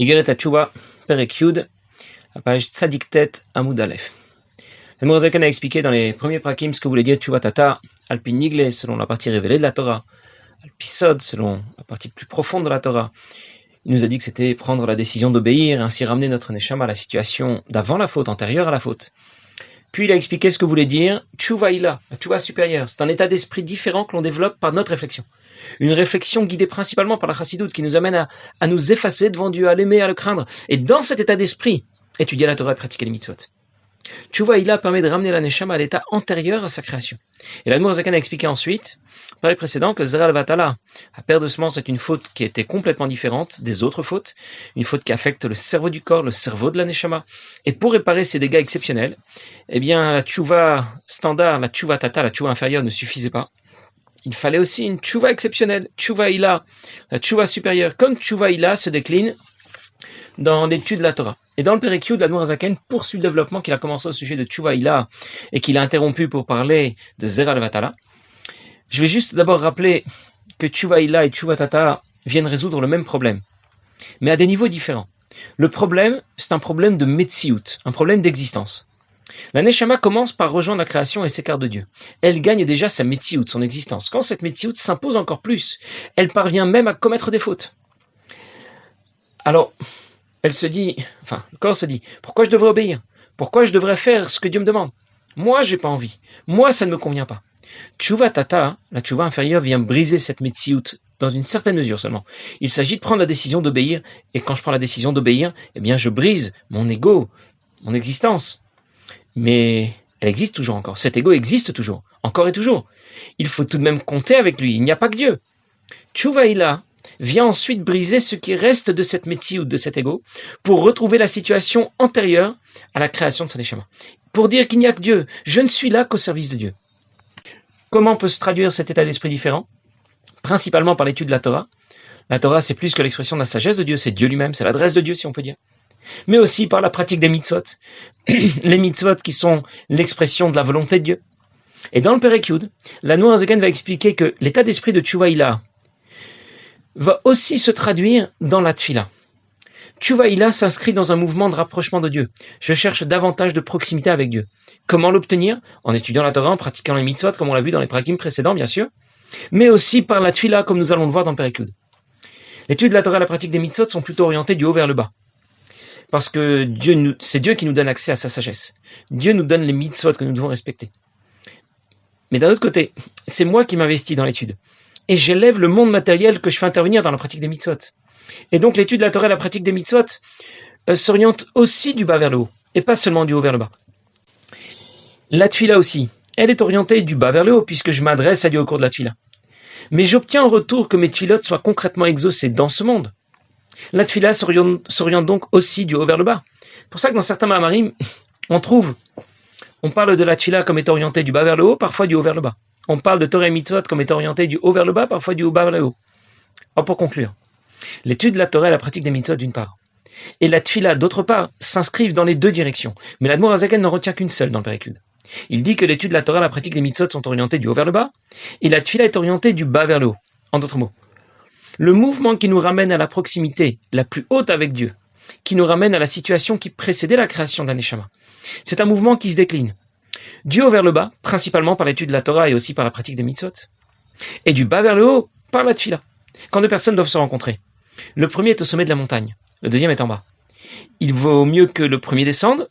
Igeret Tchouva, Perek Yud, à page Tzadik Tet, Amoud Aleph. Le Mourazakan a expliqué dans les premiers prakim ce que voulait dire Tchouva Tata, Alpi Nigle, selon la partie révélée de la Torah, Alpi Sod, selon la partie plus profonde de la Torah. Il nous a dit que c'était prendre la décision d'obéir, ainsi ramener notre Neshama à la situation d'avant la faute, antérieure à la faute. Puis il a expliqué ce que voulait dire Tchouva Ila, la Tchouva supérieure. C'est un état d'esprit différent que l'on développe par notre réflexion. Une réflexion guidée principalement par la Chassidoute qui nous amène à nous effacer devant Dieu, à l'aimer, à le craindre. Et dans cet état d'esprit, étudier la Torah et pratiquer les mitzvot. Tchouva Ila permet de ramener la Neshama à l'état antérieur à sa création. Et l'Admour Zakan a expliqué ensuite, par le précédent, que Zera al-Vatala, la paire de semences, est une faute qui était complètement différente des autres fautes, une faute qui affecte le cerveau du corps, le cerveau de la Neshama. Et pour réparer ces dégâts exceptionnels, eh bien, la Tchouva standard, la Tchouva Tata, la Tchouva inférieure ne suffisait pas. Il fallait aussi une Tchouva exceptionnelle, Tchouva Ila, la Tchouva supérieure, comme Tchouva Ila se décline dans l'étude de la Torah. Et dans le Perek Yud, l'Admour Zaken poursuit le développement qu'il a commencé au sujet de Tchouva Ila et qu'il a interrompu pour parler de Zera al-Vatala. Je vais juste d'abord rappeler que Tchouva Ila et Tchouva Tata viennent résoudre le même problème, mais à des niveaux différents. Le problème, c'est un problème de Metsiout, un problème d'existence. La Neshama commence par rejoindre la création et s'écarte de Dieu. Elle gagne déjà sa Metsiout, son existence. Quand cette Metsiout s'impose encore plus, elle parvient même à commettre des fautes. Alors, elle se dit, le corps se dit, pourquoi je devrais obéir? Pourquoi je devrais faire ce que Dieu me demande? Moi, j'ai pas envie. Moi, ça ne me convient pas. Tchouva Tata, la Tchouva inférieure, vient briser cette Metsiout dans une certaine mesure seulement. Il s'agit de prendre la décision d'obéir, et quand je prends la décision d'obéir, eh bien, je brise mon ego, mon existence. Mais elle existe toujours encore. Cet ego existe toujours, encore et toujours. Il faut tout de même compter avec lui. Il n'y a pas que Dieu. Tchouva Ila vient ensuite briser ce qui reste de cette Metsiout, de cet ego, pour retrouver la situation antérieure à la création de sa Neshama. Pour dire qu'il n'y a que Dieu. Je ne suis là qu'au service de Dieu. Comment peut se traduire cet état d'esprit différent? Principalement par l'étude de la Torah. La Torah, c'est plus que l'expression de la sagesse de Dieu, c'est Dieu lui-même, c'est l'adresse de Dieu, si on peut dire. Mais aussi par la pratique des mitzvot. Les mitzvot qui sont l'expression de la volonté de Dieu. Et dans le Perek Yud, l'Admour Zaken va expliquer que l'état d'esprit de Tchouva Ila va aussi se traduire dans la Tfila. Tchouva Ila s'inscrit dans un mouvement de rapprochement de Dieu. Je cherche davantage de proximité avec Dieu. Comment l'obtenir? En étudiant la Torah, en pratiquant les mitzvot, comme on l'a vu dans les prakim précédents, bien sûr, mais aussi par la Tfila, comme nous allons le voir dans le Perek Yud. L'étude de la Torah et la pratique des mitzvot sont plutôt orientées du haut vers le bas. Parce que c'est Dieu qui nous donne accès à sa sagesse. Dieu nous donne les mitzvot que nous devons respecter. Mais d'un autre côté, c'est moi qui m'investis dans l'étude. Et j'élève le monde matériel que je fais intervenir dans la pratique des mitzvot. Et donc l'étude de la Torah et la pratique des mitzvot s'oriente aussi du bas vers le haut, et pas seulement du haut vers le bas. La tfila aussi, elle est orientée du bas vers le haut, puisque je m'adresse à Dieu au cours de la tfila. Mais j'obtiens en retour que mes tfilotes soient concrètement exaucées dans ce monde. La tfila s'oriente donc aussi du haut vers le bas. C'est pour ça que dans certains ma'amarim, on parle de la tfila comme étant orientée du bas vers le haut, parfois du haut vers le bas. On parle de Torah et mitzvot comme étant orientée du haut vers le bas, parfois du bas vers le haut. Alors pour conclure, l'étude de la Torah et la pratique des mitzvot d'une part, et la tfila d'autre part, s'inscrivent dans les deux directions. Mais l'Admour Zaken n'en retient qu'une seule dans le Perek Yud. Il dit que l'étude de la Torah et la pratique des mitzvot sont orientées du haut vers le bas, et la tfila est orientée du bas vers le haut. En d'autres mots, le mouvement qui nous ramène à la proximité la plus haute avec Dieu, qui nous ramène à la situation qui précédait la création d'un Neshama, c'est un mouvement qui se décline. Du haut vers le bas, principalement par l'étude de la Torah et aussi par la pratique des mitzvot, et du bas vers le haut, par la tfila. Quand deux personnes doivent se rencontrer, le premier est au sommet de la montagne, le deuxième est en bas. Il vaut mieux que le premier descende,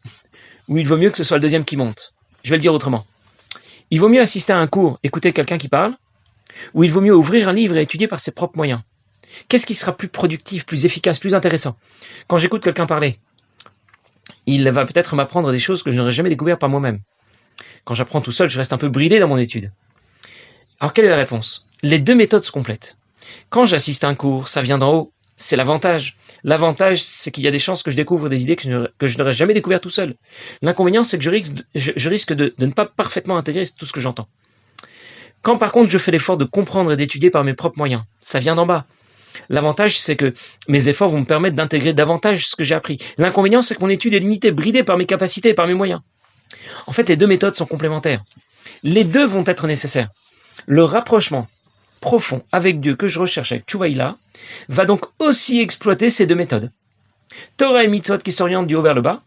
ou il vaut mieux que ce soit le deuxième qui monte. Je vais le dire autrement. Il vaut mieux assister à un cours, écouter quelqu'un qui parle, ou il vaut mieux ouvrir un livre et étudier par ses propres moyens. Qu'est-ce qui sera plus productif, plus efficace, plus intéressant? Quand j'écoute quelqu'un parler, il va peut-être m'apprendre des choses que je n'aurais jamais découvertes par moi-même. Quand j'apprends tout seul, je reste un peu bridé dans mon étude. Alors quelle est la réponse? Les deux méthodes se complètent. Quand j'assiste à un cours, ça vient d'en haut. C'est l'avantage. L'avantage, c'est qu'il y a des chances que je découvre des idées que je n'aurais jamais découvertes tout seul. L'inconvénient, c'est que je risque de ne pas parfaitement intégrer tout ce que j'entends. Quand par contre je fais l'effort de comprendre et d'étudier par mes propres moyens, ça vient d'en bas. L'avantage, c'est que mes efforts vont me permettre d'intégrer davantage ce que j'ai appris. L'inconvénient, c'est que mon étude est limitée, bridée par mes capacités et par mes moyens. En fait, les deux méthodes sont complémentaires. Les deux vont être nécessaires. Le rapprochement profond avec Dieu que je recherche avec Tchouva Ila va donc aussi exploiter ces deux méthodes. Torah et mitzvot qui s'orientent du haut vers le bas,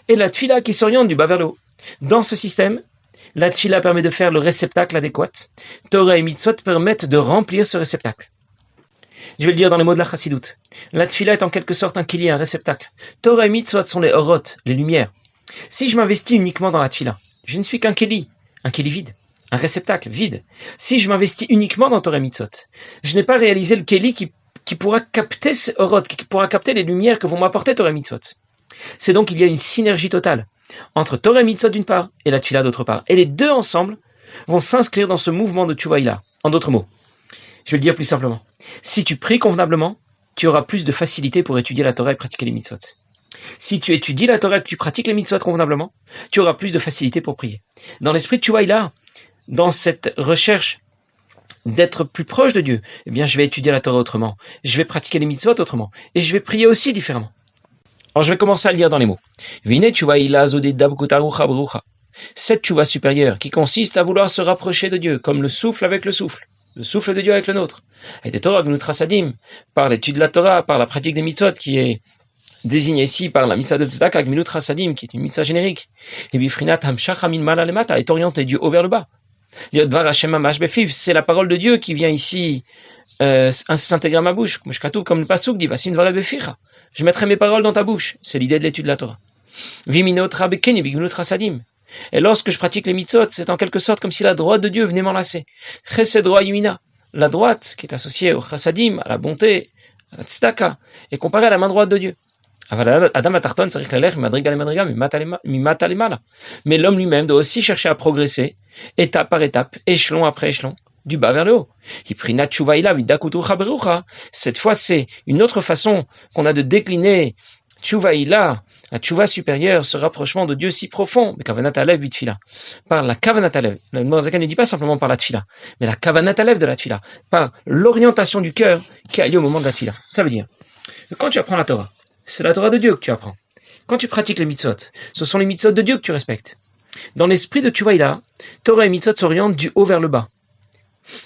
et la tfila qui s'oriente du bas vers le haut. Dans ce système, la tfila permet de faire le réceptacle adéquat. Torah et mitzvot permettent de remplir ce réceptacle. Je vais le dire dans les mots de la chassidoute. La tfila est en quelque sorte un kili, un réceptacle. Torah et mitzvot sont les orot, les lumières. Si je m'investis uniquement dans la tfila, je ne suis qu'un kili vide, un réceptacle vide. Si je m'investis uniquement dans Torah et mitzvot, je n'ai pas réalisé le keli qui pourra capter ces orot, qui pourra capter les lumières que vont m'apporter Torah et mitzvot. C'est donc qu'il y a une synergie totale entre Torah et mitzvot d'une part et la tfila d'autre part. Et les deux ensemble vont s'inscrire dans ce mouvement de tchouvaïla. En d'autres mots, je vais le dire plus simplement. Si tu pries convenablement, tu auras plus de facilité pour étudier la Torah et pratiquer les mitzvot. Si tu étudies la Torah et que tu pratiques les mitzvot convenablement, tu auras plus de facilité pour prier. Dans l'esprit de tchouvaïla, dans cette recherche d'être plus proche de Dieu, eh bien je vais étudier la Torah autrement, je vais pratiquer les mitzvot autrement, et je vais prier aussi différemment. Alors je vais commencer à le lire dans les mots. Cette tchouva supérieure qui consiste à vouloir se rapprocher de Dieu, comme le souffle avec le souffle de Dieu avec le nôtre. Et des Torah Gmilut Chasadim, par l'étude de la Torah, par la pratique des mitzvot, qui est désignée ici par la mitzvah de Tzedaka, Gmilut Chasadim, qui est une mitzvah générique. Et Bifrinat Hamshach Amin Mala Lemata est orienté du haut vers le bas. Yodvar Hashem Mamash Befiv, c'est la parole de Dieu qui vient ici s'intégrer à ma bouche. Comme le pasuk dit, Vasim Dvarei Beficha. Je mettrai mes paroles dans ta bouche. C'est l'idée de l'étude de la Torah. Viminotra Bekeni Bigmilut Chasadim. Et lorsque je pratique les mitzvot, c'est en quelque sorte comme si la droite de Dieu venait m'enlacer. Chesed Roa Yimina, la droite qui est associée au chassadim, à la bonté, à la tzedaka, est comparée à la main droite de Dieu. Mais l'homme lui-même doit aussi chercher à progresser, étape par étape, échelon après échelon, du bas vers le haut. Cette fois, c'est une autre façon qu'on a de décliner tchouvaïla, la tchouva supérieure, ce rapprochement de Dieu si profond, mais kavanat alev bitfila, par la kavanat alev. Le Morazaka ne dit pas simplement par la tfila, mais la kavanat alev de la tfila, par l'orientation du cœur qui a lieu au moment de la tfila. Ça veut dire que quand tu apprends la Torah, c'est la Torah de Dieu que tu apprends. Quand tu pratiques les mitzvot, ce sont les mitzvot de Dieu que tu respectes. Dans l'esprit de tchouvaïla, Torah et mitzvot s'orientent du haut vers le bas.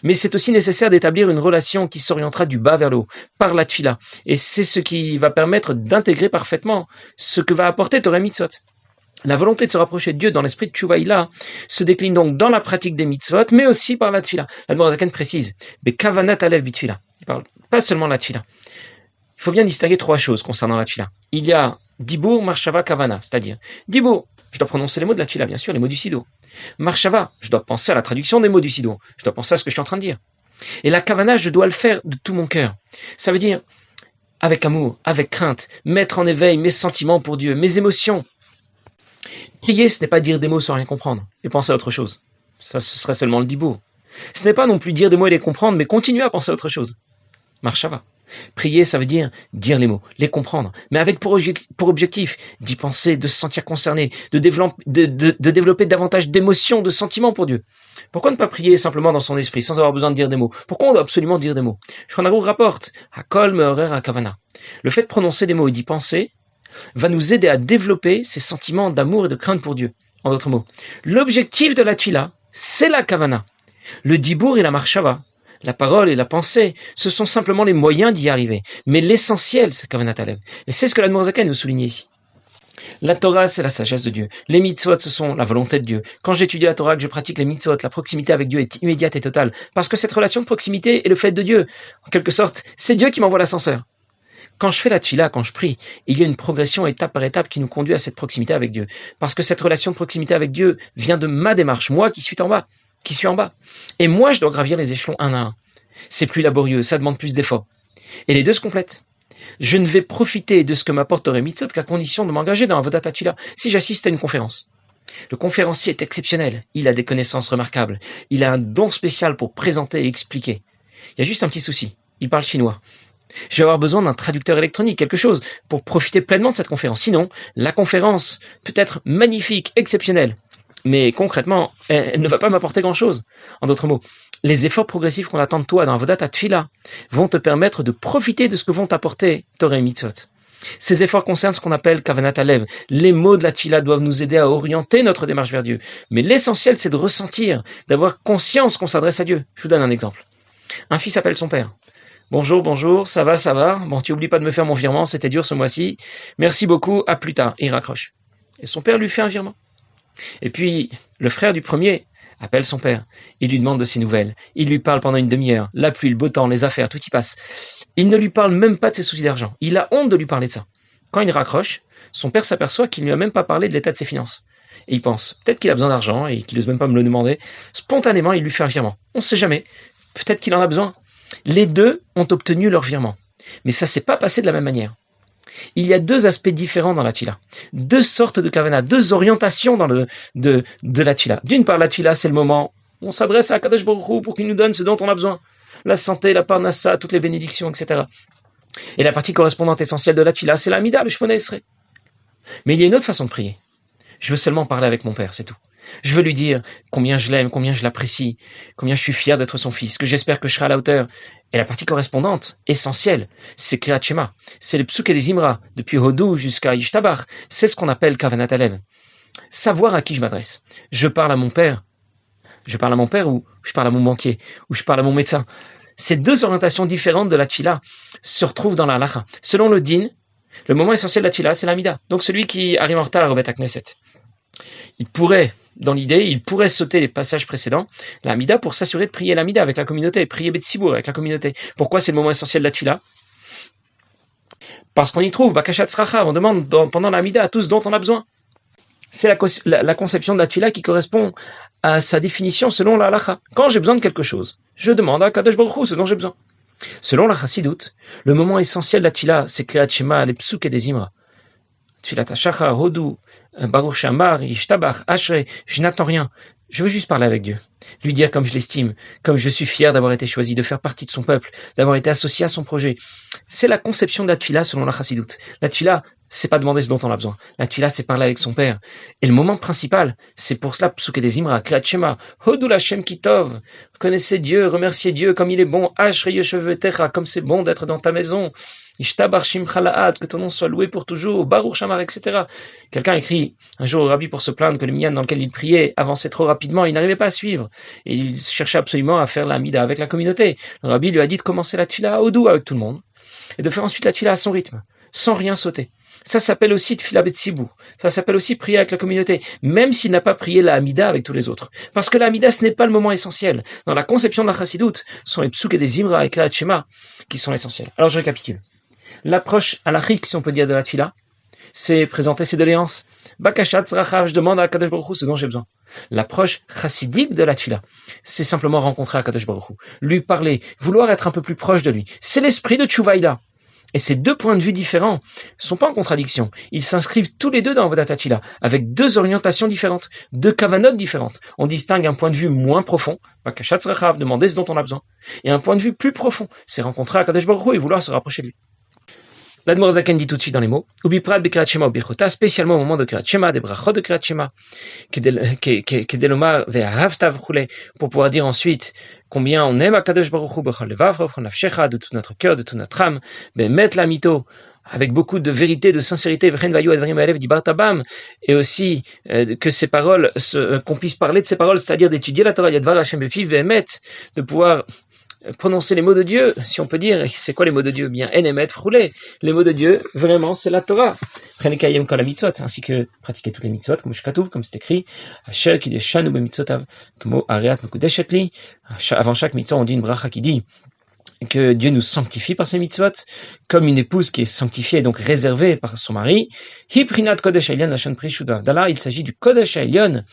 Mais c'est aussi nécessaire d'établir une relation qui s'orientera du bas vers le haut, par la tfila. Et c'est ce qui va permettre d'intégrer parfaitement ce que va apporter Torah et mitzvot. La volonté de se rapprocher de Dieu dans l'esprit de tchouvaïla se décline donc dans la pratique des mitzvot, mais aussi par la tfila. La Morazaka précise, mais kavanat alev bitfila. Il parle pas seulement de la tfila. Il faut bien distinguer trois choses concernant la tfila. Il y a dibur, marshava, kavana, c'est-à-dire dibur, je dois prononcer les mots de la tfila, bien sûr, les mots du sido. Marshava, je dois penser à la traduction des mots du sido. Je dois penser à ce que je suis en train de dire. Et la kavana, je dois le faire de tout mon cœur. Ça veut dire, avec amour, avec crainte, mettre en éveil mes sentiments pour Dieu, mes émotions. Prier, ce n'est pas dire des mots sans rien comprendre et penser à autre chose. Ça, ce serait seulement le dibur. Ce n'est pas non plus dire des mots et les comprendre, mais continuer à penser à autre chose. Marshava. Prier, ça veut dire les mots, les comprendre, mais avec pour objectif d'y penser, de se sentir concerné, de développer davantage d'émotions, de sentiments pour Dieu. Pourquoi ne pas prier simplement dans son esprit, sans avoir besoin de dire des mots? Pourquoi on doit absolument dire des mots? Shulchan Aruch rapporte, Hakol me'orer hakavana. Le fait de prononcer des mots et d'y penser va nous aider à développer ces sentiments d'amour et de crainte pour Dieu. En d'autres mots, l'objectif de la tfila, c'est la kavana. Le dibour et la marshava, la parole et la pensée, ce sont simplement les moyens d'y arriver. Mais l'essentiel, c'est kavanat alev. Et c'est ce que l'Admor Zaken nous souligne ici. La Torah, c'est la sagesse de Dieu. Les mitzvot, ce sont la volonté de Dieu. Quand j'étudie la Torah, que je pratique les mitzvot, la proximité avec Dieu est immédiate et totale. Parce que cette relation de proximité est le fait de Dieu. En quelque sorte, c'est Dieu qui m'envoie l'ascenseur. Quand je fais la tfila, quand je prie, il y a une progression étape par étape qui nous conduit à cette proximité avec Dieu. Parce que cette relation de proximité avec Dieu vient de ma démarche, moi qui suis en bas. Et moi, je dois gravir les échelons un à un. C'est plus laborieux, ça demande plus d'efforts. Et les deux se complètent. Je ne vais profiter de ce que m'apporte Torah et mitzvot qu'à condition de m'engager dans un vodat tfila. Si j'assiste à une conférence, le conférencier est exceptionnel. Il a des connaissances remarquables. Il a un don spécial pour présenter et expliquer. Il y a juste un petit souci. Il parle chinois. Je vais avoir besoin d'un traducteur électronique, quelque chose, pour profiter pleinement de cette conférence. Sinon, la conférence peut être magnifique, exceptionnelle. Mais concrètement, elle ne va pas m'apporter grand-chose. En d'autres mots, les efforts progressifs qu'on attend de toi dans Avodat Tfila vont te permettre de profiter de ce que vont t'apporter Torah et Mitzvot. Ces efforts concernent ce qu'on appelle Kavanat Alev. Les mots de la Tfila doivent nous aider à orienter notre démarche vers Dieu. Mais l'essentiel, c'est de ressentir, d'avoir conscience qu'on s'adresse à Dieu. Je vous donne un exemple. Un fils appelle son père. Bonjour, bonjour, ça va, ça va. Bon, tu oublies pas de me faire mon virement, c'était dur ce mois-ci. Merci beaucoup, à plus tard. Et il raccroche. Et son père lui fait un virement. Et puis, le frère du premier appelle son père. Il lui demande de ses nouvelles. Il lui parle pendant une demi-heure. La pluie, le beau temps, les affaires, tout y passe. Il ne lui parle même pas de ses soucis d'argent. Il a honte de lui parler de ça. Quand il raccroche, son père s'aperçoit qu'il ne lui a même pas parlé de l'état de ses finances. Et il pense, peut-être qu'il a besoin d'argent et qu'il n'ose même pas me le demander. Spontanément, il lui fait un virement. On ne sait jamais. Peut-être qu'il en a besoin. Les deux ont obtenu leur virement. Mais ça ne s'est pas passé de la même manière. Il y a deux aspects différents dans la tfila. Deux sortes de kavana, deux orientations de la tfila. D'une part, la tfila, c'est le moment où on s'adresse à Kadosh Baruch Hu pour qu'il nous donne ce dont on a besoin. La santé, la parnassa, toutes les bénédictions, etc. Et la partie correspondante essentielle de la tfila, c'est la mida, le shmona esrei. Mais il y a une autre façon de prier. Je veux seulement parler avec mon père, c'est tout. Je veux lui dire combien je l'aime, combien je l'apprécie, combien je suis fier d'être son fils, que j'espère que je serai à la hauteur. Et la partie correspondante, essentielle, c'est Kriyat Shema. C'est le psuké des Imra, depuis Hodou jusqu'à Ishtabach. C'est ce qu'on appelle Kavanat Alev. Savoir à qui je m'adresse. Je parle à mon père. Je parle à mon père ou je parle à mon banquier ou je parle à mon médecin. Ces deux orientations différentes de la tfila se retrouvent dans la halacha. Selon le din, le moment essentiel de la tfila, c'est l'amida. Donc celui qui arrive en retard au Bet HaKnesset, il pourrait, dans l'idée, il pourrait sauter les passages précédents, l'amida, pour s'assurer de prier l'amida avec la communauté, prier Betsibour avec la communauté. Pourquoi c'est le moment essentiel de la tfila? Parce qu'on y trouve Bakashat Sracha, on demande pendant l'amida à tous dont on a besoin. C'est la conception de la tfila qui correspond à sa définition selon la halacha. Quand j'ai besoin de quelque chose, je demande à Kadosh Baruch Hu ce dont j'ai besoin. Selon la chassidoute, le moment essentiel de la tfila, c'est Kriyat Shema, les psuk et des imra. Tfilat HaShachar, Hodou, Baruch Shamar, Yishtabach, Ashrei, je n'attends rien. Je veux juste parler avec Dieu. Lui dire comme je l'estime, comme je suis fier d'avoir été choisi, de faire partie de son peuple, d'avoir été associé à son projet. C'est la conception de la tfila selon la chassidoute. La tfila, c'est pas demander ce dont on a besoin. La tfila, c'est parler avec son père. Et le moment principal, c'est pour cela, psuké des imra, kriyat shema, hodou l'Hashem kitov. Reconnaissez Dieu, remerciez Dieu comme il est bon, ashrei yeshevetecha, comme c'est bon d'être dans ta maison. Ishtabar shimcha la'ad, que ton nom soit loué pour toujours, Baruch Shamar, etc. Quelqu'un écrit un jour au rabbi pour se plaindre que le minyan dans lequel il priait avançait trop rapidement, il n'arrivait pas à suivre. Et il cherchait absolument à faire la mida avec la communauté. Le rabbi lui a dit de commencer la tfila à Hodou avec tout le monde, et de faire ensuite la tfila à son rythme, sans rien sauter. Ça s'appelle aussi tfila betzibou. Ça s'appelle aussi prier avec la communauté, même s'il n'a pas prié la Hamida avec tous les autres. Parce que la Hamida, ce n'est pas le moment essentiel. Dans la conception de la chassidoute, ce sont les psuk et des imra et kriyat shema qui sont essentiels. Alors je récapitule. L'approche halachique, si on peut dire, de la tfila, c'est présenter ses doléances. Bakashat tzrachav, je demande à Kadosh Baruch Hu ce dont j'ai besoin. L'approche chassidique de la tfila, c'est simplement rencontrer Kadosh Baruch Hu, lui parler, vouloir être un peu plus proche de lui. C'est l'esprit de Tchouvaïda. Et ces deux points de vue différents ne sont pas en contradiction. Ils s'inscrivent tous les deux dans Avodat Tfila, avec deux orientations différentes, deux kavanotes différentes. On distingue un point de vue moins profond, Bakashat tzrachav, demander ce dont on a besoin, et un point de vue plus profond, c'est rencontrer Kadosh Baruch Hu et vouloir se rapprocher de lui. L'Admor Zaken dit tout de suite dans les mots, Ubiprat Bekirat Shema Ubichota, spécialement au moment de Kirat Shema, des brachot de Kirat Shema, Kedeloma Ve'ahavtav Chule, pour pouvoir dire ensuite combien on aime Akadosh Baruch Hu, Bechol Levav, Bechol Nafshecha, de tout notre cœur, de toute notre âme, Be'emet Lamito, avec beaucoup de vérité, de sincérité, V'chen Vayu Advarim Alev Dibar Tabam, et aussi que ces paroles, qu'on puisse parler de ces paroles, c'est-à-dire d'étudier la Torah, Yadvar Hashem Befiv, Ve'emet, de pouvoir prononcer les mots de Dieu, si on peut dire. C'est quoi les mots de Dieu? Bien, enemet, froulé. Les mots de Dieu, vraiment, c'est la Torah. Prenekayem kol mitzvot, ainsi que pratiquer toutes les mitzvot, comme shkatuv, comme c'est écrit. Asher kideshanu b'mitzvotav, comme ariat mekudeshet li. Avant chaque mitzvot, on dit une bracha qui dit que Dieu nous sanctifie par ses mitzvot, comme une épouse qui est sanctifiée, donc réservée par son mari. Hiprinat kodesh elyon lashon prishu d'Avdala, il s'agit du kodesh elyon,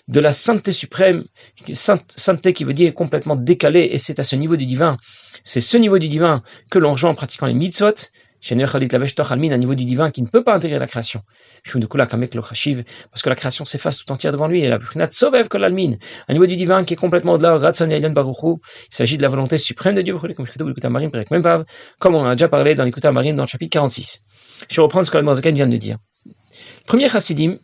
de la sainteté suprême, sainteté qui veut dire complètement décalée, et c'est à ce niveau du divin, c'est ce niveau du divin que l'on rejoint en pratiquant les mitzvot, un niveau du divin qui ne peut pas intégrer la création, parce que la création s'efface tout entière devant lui, et la un niveau du divin qui est complètement au-delà, il s'agit de la volonté suprême de Dieu, comme on a déjà parlé dans l'Écoute Marim dans le chapitre 46. Je vais reprendre ce que l'Admorazaken vient de dire. Premier chassidim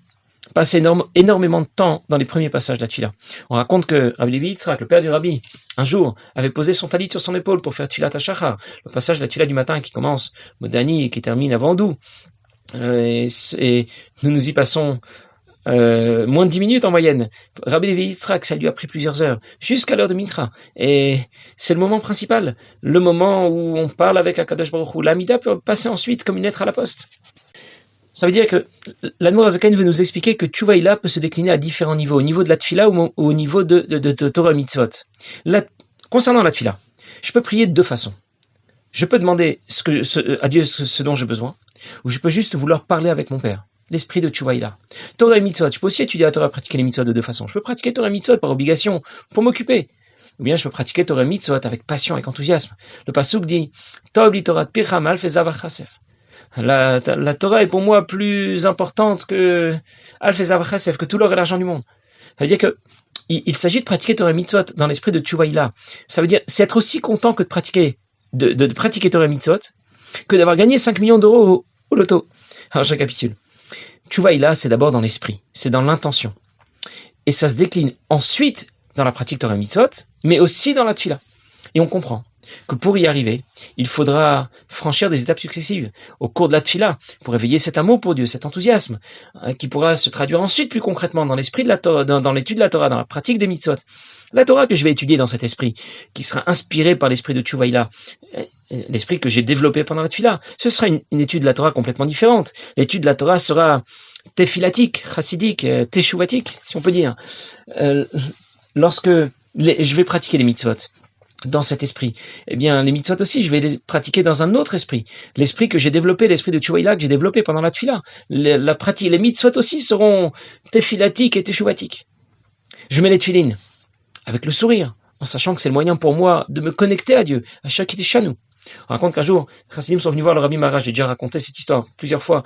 passe énormément de temps dans les premiers passages de la tfila. On raconte que Rabbi Levi Yitzhak, le père du rabbi, un jour avait posé son talit sur son épaule pour faire tfilat hashachar, le passage de la tfila du matin qui commence Modani et qui termine avant Dou. Et nous y passons moins de 10 minutes en moyenne. Rabbi Levi Yitzhak, ça lui a pris plusieurs heures, jusqu'à l'heure de Mincha. Et c'est le moment principal, le moment où on parle avec Akadosh Baruch Hu. L'Amida peut passer ensuite comme une lettre à la poste. Ça veut dire que l'Admor HaZaken veut nous expliquer que Tchouvaïla peut se décliner à différents niveaux, au niveau de la Tfila ou au niveau de Torah Mitzvot. Concernant la Tfila, je peux prier de deux façons. Je peux demander à Dieu ce dont j'ai besoin, ou je peux juste vouloir parler avec mon Père. L'esprit de Tchouvaïla. Torah et Mitzvot, je peux aussi étudier la Torah, pratiquer les Mitzvot de deux façons. Je peux pratiquer Torah et Mitzvot par obligation, pour m'occuper. Ou bien je peux pratiquer Torah et Mitzvot avec passion, avec enthousiasme. Le Pasuk dit, Tov li Torah pircha malfe zavach chasef. La Torah est pour moi plus importante que Alf et Zav Chesef, que tout l'or et l'argent du monde. Ça veut dire que il s'agit de pratiquer Torah Mitzvot dans l'esprit de Tchouvaïla. Ça veut dire c'est être aussi content que de pratiquer Torah Mitzvot que d'avoir gagné 5 millions d'euros au loto. Alors je récapitule. Tchouvaïla, c'est d'abord dans l'esprit, c'est dans l'intention. Et ça se décline ensuite dans la pratique Torah Mitzvot, mais aussi dans la Tfila. Et on comprend que pour y arriver, il faudra franchir des étapes successives au cours de la tfila pour éveiller cet amour pour Dieu, cet enthousiasme, qui pourra se traduire ensuite plus concrètement dans l'esprit de la Torah, dans l'étude de la Torah, dans la pratique des mitzvot. La Torah que je vais étudier dans cet esprit, qui sera inspiré par l'esprit de Tchouvaïla, l'esprit que j'ai développé pendant la tfila, ce sera une étude de la Torah complètement différente. L'étude de la Torah sera téphilatique, chassidique, teshuvatique, si on peut dire. Lorsque je vais pratiquer les mitzvot, dans cet esprit, eh bien, les mitzvot aussi, je vais les pratiquer dans un autre esprit. L'esprit que j'ai développé, l'esprit de Tchouvaïla que j'ai développé pendant la tfila. Les mitzvot aussi seront tefilatiques et teshuvatiques. Je mets les tfilines avec le sourire, en sachant que c'est le moyen pour moi de me connecter à Dieu, à chaque Chanou. On raconte qu'un jour, les Chassidim sont venus voir le Rabbi Maharaj, j'ai déjà raconté cette histoire plusieurs fois,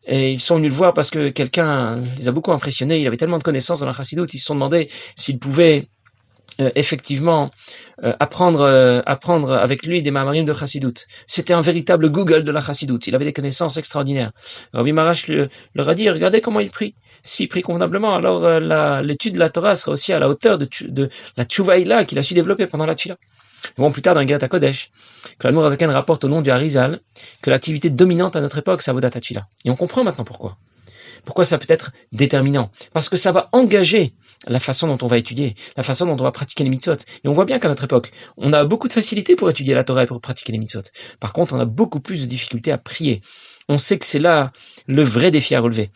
et ils sont venus le voir parce que quelqu'un les a beaucoup impressionnés, il avait tellement de connaissances dans la Chassidoute, ils se sont demandé s'ils pouvaient effectivement apprendre avec lui des mamarim de Chassidoute. C'était un véritable Google de la Chassidoute. Il avait des connaissances extraordinaires. Rabbi Marash leur a dit, regardez comment il prie. S'il prie convenablement, alors l'étude de la Torah sera aussi à la hauteur de la Tchouvaïla qu'il a su développer pendant la Tfila. Bon, plus tard dans Gerat HaKodesh, que l'Admor HaZaken rapporte au nom du Harizal que l'activité dominante à notre époque, c'est Avodat HaTfila. Et on comprend maintenant pourquoi. Pourquoi ça peut être déterminant? Parce que ça va engager la façon dont on va étudier, la façon dont on va pratiquer les mitzvot. Et on voit bien qu'à notre époque, on a beaucoup de facilité pour étudier la Torah et pour pratiquer les mitzvot. Par contre, on a beaucoup plus de difficultés à prier. On sait que c'est là le vrai défi à relever.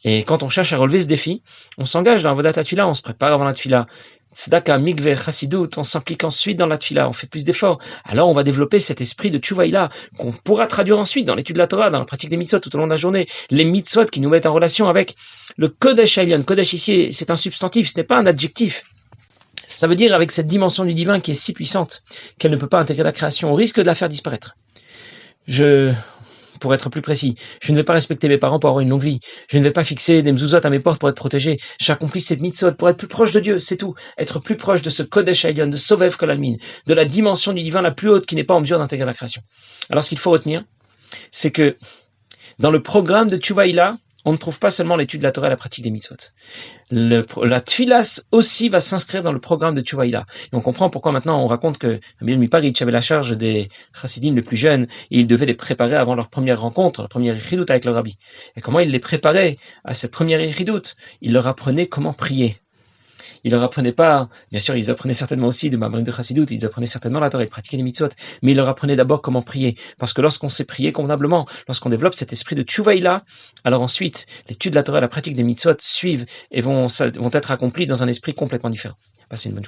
Et quand on cherche à relever ce défi, on s'engage dans Avodat HaTfila, on se prépare avant la Tfila. Tzedaka, mikveh, chassidout, on s'implique ensuite dans la tfila, on fait plus d'efforts. Alors on va développer cet esprit de tchouvaïla qu'on pourra traduire ensuite dans l'étude de la Torah, dans la pratique des mitzvot tout au long de la journée. Les mitzvot qui nous mettent en relation avec le Kodesh Elyon. Kodesh ici, c'est un substantif, ce n'est pas un adjectif. Ça veut dire avec cette dimension du divin qui est si puissante qu'elle ne peut pas intégrer la création, au risque de la faire disparaître. Pour être plus précis, je ne vais pas respecter mes parents pour avoir une longue vie. Je ne vais pas fixer des mezuzot à mes portes pour être protégé. J'accomplis cette mitzvot pour être plus proche de Dieu, c'est tout. Être plus proche de ce Kodesh Elyon, de Sovev Kolalmin, de la dimension du divin la plus haute qui n'est pas en mesure d'intégrer la création. Alors ce qu'il faut retenir, c'est que dans le programme de Tchouvaïla, on ne trouve pas seulement l'étude de la Torah et la pratique des mitzvot. La tfilas aussi va s'inscrire dans le programme de Tchouvaïla. Et on comprend pourquoi maintenant on raconte que Rabbi Miparitch avait la charge des chassidim les plus jeunes et il devait les préparer avant leur première rencontre, leur première yichidut avec le rabbi. Et comment il les préparait à cette première yichidut? Il leur apprenait comment prier. Il leur apprenait pas, bien sûr, ils apprenaient certainement aussi de Mamarim de Chassidoute, ils apprenaient certainement la Torah, ils pratiquaient les mitzvot, mais ils leur apprenaient d'abord comment prier. Parce que lorsqu'on sait prier convenablement, lorsqu'on développe cet esprit de tchouvaïla, alors ensuite, l'étude de la Torah et la pratique des mitzvot suivent et vont être accomplies dans un esprit complètement différent. Passez une bonne journée.